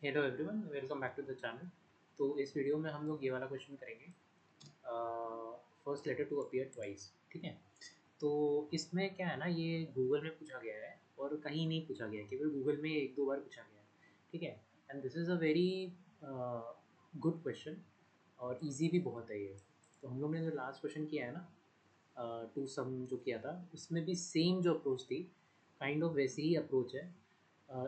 Hello everyone, welcome back to the channel. तो इस video में हम लोग ये वाला क्वेश्चन करेंगे, first letter to appear twice. ठीक है। तो इसमें क्या है ना, ये गूगल में पूछा गया है और कहीं नहीं पूछा गया है, केवल गूगल में एक दो बार पूछा गया है। ठीक है। And this is a very good question और इजी भी बहुत है ये। तो हम लोग ने जो लास्ट क्वेश्चन किया है ना, टू सम जो किया था, उसमें भी सेम जो अप्रोच थी, काइंड ऑफ वैसी ही अप्रोच है।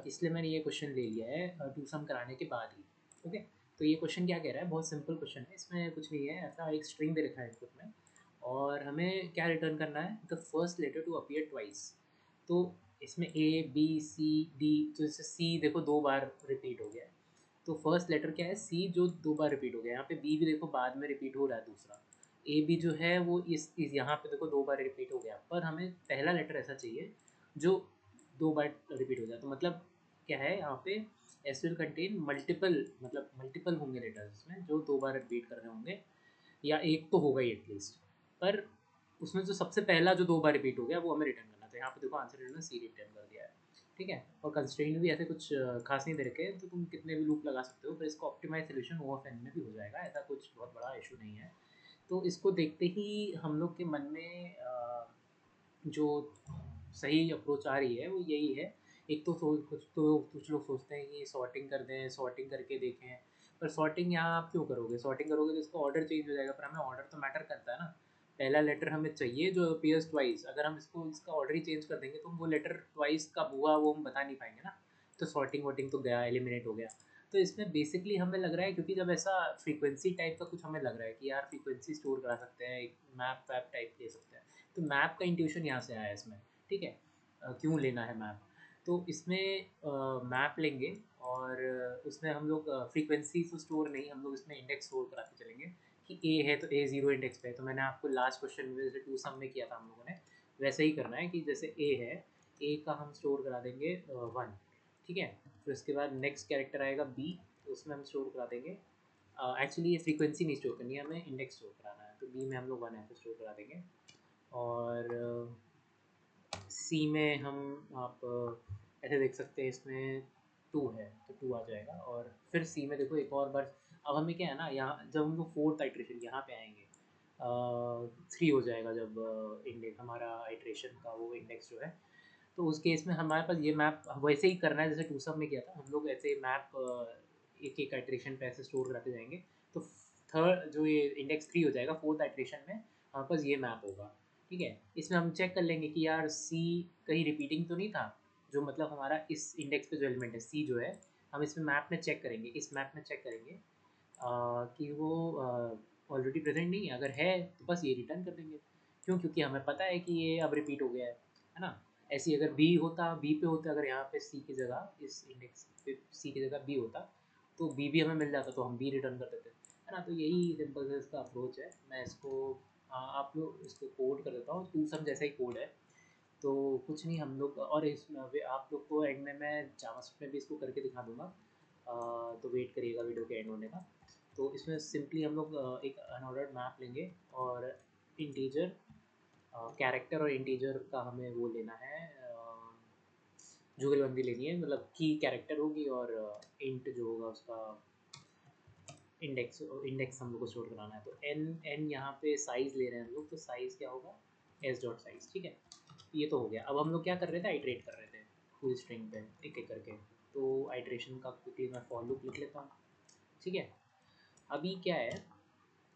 इसलिए मैंने ये क्वेश्चन ले लिया है टू सम कराने के बाद ही। ओके। तो ये क्वेश्चन क्या कह रहा है, बहुत सिंपल क्वेश्चन है, इसमें कुछ नहीं है, ऐसा एक स्ट्रिंग दे रखा है इनपुट में और हमें क्या रिटर्न करना है, the first letter to appear twice. तो इसमें ए बी सी डी, तो जैसे सी देखो दो बार रिपीट हो गया है, तो फर्स्ट लेटर क्या है, सी, जो दो बार रिपीट हो गया। यहाँ पे बी भी देखो बाद में रिपीट हो रहा है दूसरा। ए भी जो है वो इस यहाँ पे देखो दो बार रिपीट हो गया, पर हमें पहला लेटर ऐसा चाहिए जो दो बार रिपीट हो जाए। तो मतलब क्या है यहाँ पे, एस विल कंटेन मल्टीपल, मतलब मल्टीपल होंगे लेटर्स इसमें जो दो बार रिपीट कर रहे होंगे, या एक तो होगा ही एटलीस्ट। पर उसमें जो सबसे पहला जो दो बार रिपीट हो गया वो हमें रिटर्न करना था। यहाँ पे देखो आंसर रिटर्न सी रिटर्न कर दिया है। ठीक है। और कंस्ट्रेंट भी ऐसे कुछ खास नहीं दे रखे, तो तुम कितने भी लूप लगा सकते हो, पर इसको optimise solution O of N में भी हो जाएगा, ऐसा कुछ बहुत बड़ा इशू नहीं है। तो इसको देखते ही हम लोग के मन में जो सही अप्रोच आ रही है वो यही है। एक तो कुछ लोग सोचते हैं कि सॉर्टिंग कर दें, सॉर्टिंग करके देखें। पर सॉर्टिंग यहाँ आप क्यों करोगे, सॉर्टिंग करोगे तो इसका ऑर्डर चेंज हो जाएगा, पर हमें ऑर्डर तो मैटर करता है ना। पहला लेटर हमें चाहिए जो अपीयर्स ट्वाइस, अगर हम इसको इसका ऑर्डर ही चेंज कर देंगे तो वो लेटर ट्वाइस कब हुआ वो हम बता नहीं पाएंगे ना। तो सॉर्टिंग वॉटिंग तो गया, एलिमिनेट हो गया। तो इसमें बेसिकली हमें लग रहा है, क्योंकि जब ऐसा फ्रीक्वेंसी टाइप का कुछ हमें लग रहा है कि यार फ्रीक्वेंसी स्टोर करा सकते हैं, एक मैप वैप टाइप ले सकते हैं, तो मैप का इंट्यूशन यहाँ से आया इसमें। ठीक है। क्यों लेना है मैप, तो इसमें मैप लेंगे और उसमें हम लोग फ्रीक्वेंसी तो स्टोर नहीं, हम लोग इसमें इंडेक्स स्टोर कराते चलेंगे कि ए है तो ए ज़ीरो इंडेक्स पे है। तो मैंने आपको लास्ट क्वेश्चन में जैसे टू सम में किया था हम लोगों ने, वैसे ही करना है कि जैसे ए है, ए का हम स्टोर करा देंगे वन। ठीक है। फिर उसके बाद नेक्स्ट कैरेक्टर आएगा बी, तो उसमें हम स्टोर करा देंगे, एक्चुअली ये फ्रीक्वेंसी नहीं स्टोर करनी है, हमें इंडेक्स स्टोर कराना है, तो बी में हम लोग वन है तो स्टोर करा देंगे। और सी में हम, आप ऐसे देख सकते हैं इसमें टू है तो टू आ जाएगा। और फिर सी में देखो एक और बार, अब हमें क्या है ना, यहाँ जब हम लोग फोर्थ आइट्रेशन यहाँ पे आएंगे, थ्री हो जाएगा जब इंडेक्स हमारा आइट्रेशन का वो इंडेक्स जो है। तो उस केस में हमारे पास ये मैप वैसे ही करना है जैसे टू सब में किया था, हम लोग ऐसे मैप एक एक आइट्रेशन पे ऐसे स्टोर कराते जाएंगे। तो थर्ड जो ये इंडेक्स थ्री हो जाएगा, फोर्थ आइट्रेशन में हमारे पास ये मैप होगा। ठीक है। इसमें हम चेक कर लेंगे कि यार सी कहीं रिपीटिंग तो नहीं था, जो मतलब हमारा इस इंडेक्स पे जो एलिमेंट है सी जो है, हम इसमें मैप में चेक करेंगे, इस मैप में चेक करेंगे कि वो ऑलरेडी प्रेजेंट नहीं है। अगर है तो बस ये रिटर्न कर देंगे। क्यों, क्योंकि हमें पता है कि ये अब रिपीट हो गया है ना। ऐसी अगर बी होता, बी पे होता, अगर यहाँ पे सी की जगह, इस इंडेक्स पे सी की जगह बी होता, तो बी भी हमें मिल जाता, तो हम बी रिटर्न कर देते, है ना। तो यही सिंपल से इसका अप्रोच है। मैं इसको आप लोग इसको कोड कर देता हूँ, टू सम जैसा ही कोड है। तो कुछ नहीं, हम लोग और इसमें आप लोग को एंड में मैं जावास्क्रिप्ट में भी इसको करके दिखा दूंगा। तो वेट करिएगा वीडियो के एंड होने का। तो इसमें सिंपली हम लोग एक अनऑर्डर्ड मैप लेंगे और इंटीजर, कैरेक्टर और इंटीजर का हमें वो लेना है, जुगलबंदी लेनी है, मतलब की कैरेक्टर होगी और इंट जो होगा उसका इंडेक्स, इंडेक्स हम लोग को स्टोर कराना है। तो एन एन यहाँ पे साइज़ ले रहे हैं हम लोग, तो साइज़ क्या होगा, एस डॉट साइज़। ठीक है। ये तो हो गया। अब हम लोग क्या कर रहे थे, आइट्रेट कर रहे थे पूरी स्ट्रिंग पे एक एक करके। तो आइट्रेशन का क्विकली मैं फॉर लूप लिख लेता हूँ। ठीक है। अभी क्या है,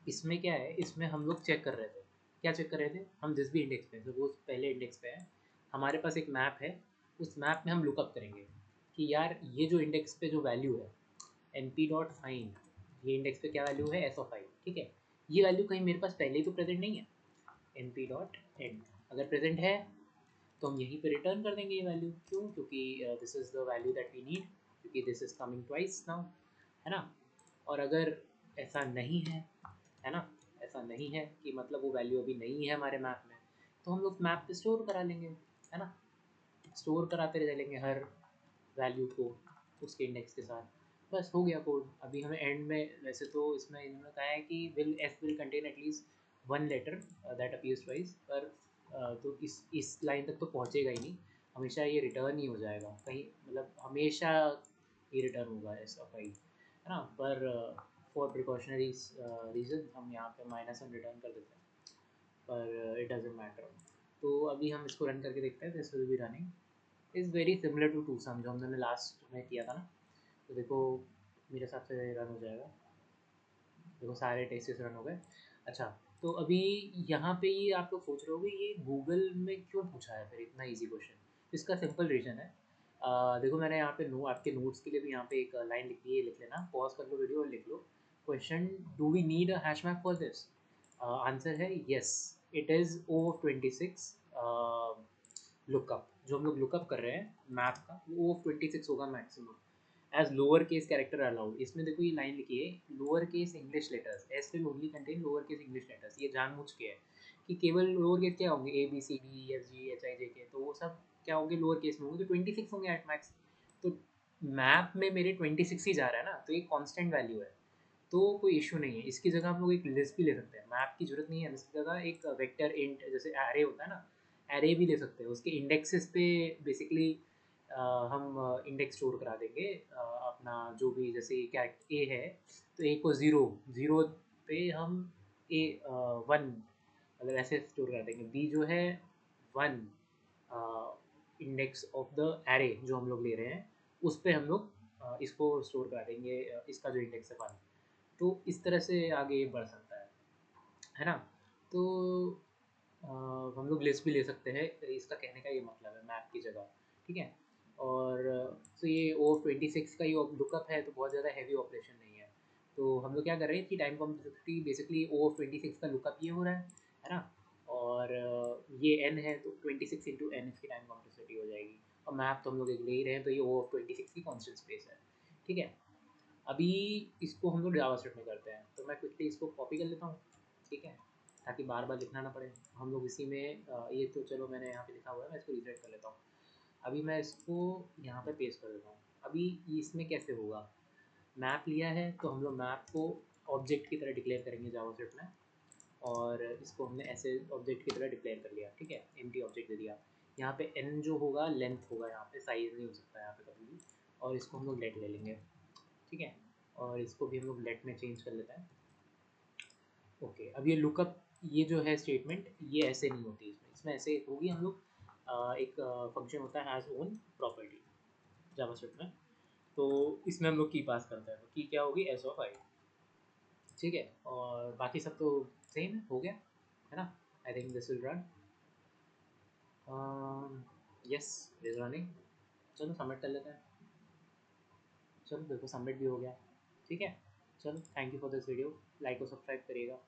इसमें क्या है, इसमें हम लोग चेक कर रहे थे, क्या चेक कर रहे थे, हम जिस भी इंडेक्स पे, सपोज पहले इंडेक्स पे है, हमारे पास एक मैप है, उस मैप में हम लुकअप करेंगे कि यार ये जो इंडेक्स पे जो वैल्यू है, एन पी डॉट फाइंड, ये इंडेक्स पे क्या वैल्यू है, एस ऑफ आई। ठीक है। ये वैल्यू कहीं मेरे पास पहले ही तो प्रेजेंट नहीं है, एन पी डॉट एंड, अगर प्रेजेंट है तो हम यहीं पे रिटर्न कर देंगे ये वैल्यू। क्यों, क्योंकि this is the value that we need, क्योंकि this is coming twice now, है ना। और अगर ऐसा नहीं है ना, ऐसा नहीं है कि मतलब वो वैल्यू अभी नहीं है हमारे मैप में, तो हम लोग मैप पे स्टोर करा लेंगे, है ना। स्टोर कराते रह चलेंगे हर वैल्यू को उसके इंडेक्स के साथ। बस हो गया कोड। अभी हमें एंड में, वैसे तो इसमें इन्होंने कहा है कि will s will contain at least one letter that appears twice, पर तो इस लाइन तक तो पहुँचेगा ही नहीं, हमेशा ये रिटर्न ही हो जाएगा कहीं, मतलब हमेशा ये रिटर्न होगा एस ऑफ आई, है ना। पर फॉर प्रिकॉशनरी रीज़न हम यहाँ पे -1 रिटर्न कर देते हैं, पर इट डजेंट मैटर। तो अभी हम इसको रन करके देखते हैं। This will be running is very similar to two sum जो हमने लास्ट में किया था ना। तो देखो मेरे हिसाब से रन हो जाएगा। देखो सारे टेस्ट्स रन हो गए। अच्छा, तो अभी यहाँ पे ये आप लोग सोच रहे होगे ये गूगल में क्यों पूछा है फिर इतना इजी क्वेश्चन। इसका सिंपल रीज़न है, देखो मैंने यहाँ पे आपके नोट्स के लिए भी यहाँ पे एक लाइन लिख दी है, लिख लेना, पॉज कर लो वीडियो और लिख लो। Question, do we need a hash map for this? Answer है yes, it is O26 lookup. जो हम लोग लुकअप कर रहे हैं मैप का वो O26 होगा maximum, as lower case character allowed. इसमें देखो ये लाइन लिखी है, lower case English letters s will only contain lower case English letters. ये जानबूझ के है कि केवल लोअर केस क्या होंगे, ABCDEFGHIJK, तो वो सब क्या होंगे लोअर केस में होंगे, तो 26 होंगे एट मैक्स। तो मैप में मेरे 26 ही जा रहा है ना, तो ये कांस्टेंट वैल्यू है, तो कोई इशू नहीं है। इसकी जगह हम लोग एक लिस्ट भी ले सकते हैं, मैप की जरूरत नहीं है। इसकी जगह एक वेक्टर इंट जैसे एरे होता है ना, एरे भी ले सकते हैं। उसके इंडेक्सेस पे बेसिकली हम इंडेक्स स्टोर करा देंगे अपना जो भी, जैसे कैरेक्टर ए है तो ए को ज़ीरो, ज़ीरो पे हम ए 1 मतलब ऐसे स्टोर कर देंगे। बी जो है 1, इंडेक्स ऑफ द एरे जो हम लोग ले रहे हैं उस पे हम लोग इसको स्टोर करा देंगे, इसका जो इंडेक्स है 1। तो इस तरह से आगे बढ़ सकता है ना। तो हम लोग लिस्ट भी ले सकते हैं, इसका कहने का ये मतलब है मैप की जगह, ठीक है। और तो ये O26 का ये लुकअप है तो बहुत ज़्यादा हैवी ऑपरेशन नहीं है। तो हम लोग क्या कर रहे हैं कि टाइम कॉम्प्लेक्सिटी बेसिकली O26 का लुकअप ये हो रहा है ना। और ये n है तो 26 इंटू एन इसकी टाइम कॉम्प्लेक्सिटी हो जाएगी। और मैप तो हम लोग एक ले ही रहे हैं, तो ये O26 की कॉन्स्टेंट स्पेस है, ठीक है। अभी इसको हम लोग जावास्क्रिप्ट में करते हैं, तो मैं क्विकली इसको कॉपी कर लेता हूँ, ठीक है, ताकि बार बार लिखना ना पड़े। हम लोग इसी में ये तो चलो मैंने यहाँ पे लिखा हुआ है, मैं इसको रीसेट कर लेता हूँ। अभी मैं इसको यहाँ पे पेस्ट कर देता हूँ। अभी इसमें कैसे होगा, मैप लिया है तो हम लोग मैप को ऑब्जेक्ट की तरह डिक्लेयर करेंगे जावास्क्रिप्ट में, और इसको हमने ऐसे ऑब्जेक्ट की तरह डिक्लेयर कर लिया, ठीक है, एम्प्टी ऑब्जेक्ट दे दिया। यहाँ पे n जो होगा लेंथ होगा, यहाँ पे साइज़ नहीं हो सकता यहाँ पे कभी भी। और इसको हम लोग लेट ले लेंगे, ठीक है, और इसको भी हम लोग लेट में चेंज कर लेते हैं। ओके, अब ये लुकअप ये जो है स्टेटमेंट ये ऐसे नहीं होती, इसमें ऐसे होगी। हम लोग एक फंक्शन होता है हैज़ ओन प्रॉपर्टी जावास्क्रिप्ट में, तो इसमें हम लोग की पास करते हैं, तो की क्या होगी एस ऑफ आई, ठीक है। और बाकी सब तो सेम है, हो गया है ना। I think this will run, yes is running. चलो सबमिट कर लेते हैं। चलो देखो सबमिट भी हो गया, ठीक है। चलो thank you for this video, like और सब्सक्राइब करिएगा।